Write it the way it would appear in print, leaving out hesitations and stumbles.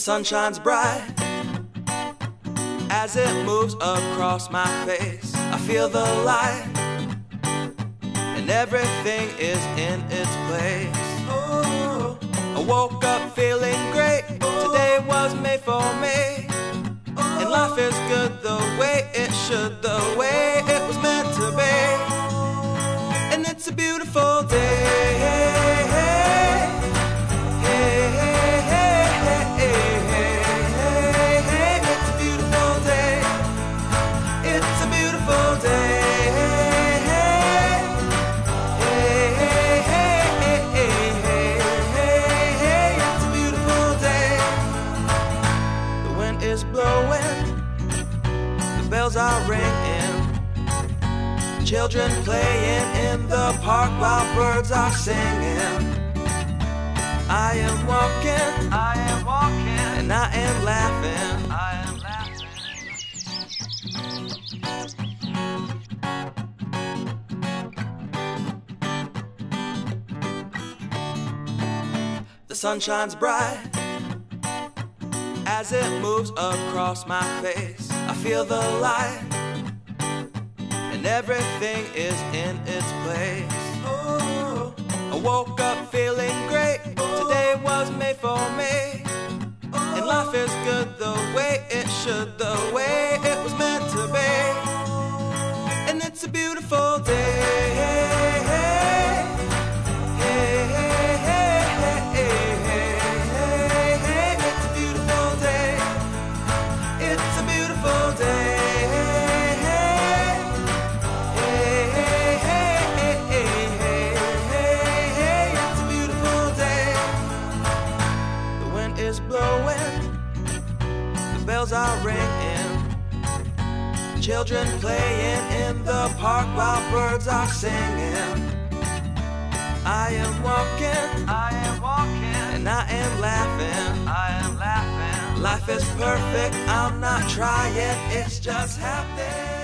sun shines bright as it moves across my face. I feel the light and everything is in its place. Oh, I woke up feeling great. Today was made for me, and life is good the way it should, the way it was meant to be. And it's a beautiful day. Are ringing, children playing in the park while birds are singing. I am walking, and I am laughing. The sun shines bright as it moves across my face. I feel the light and everything is in its place. Oh, I woke up feeling great. Today was made for me, and life is good the way it should, the way it was meant to be. And it's a beautiful day. Are ringing, children playing in the park while birds are singing. I am walking, and I am laughing. Life is perfect, I'm not trying, it's just happening.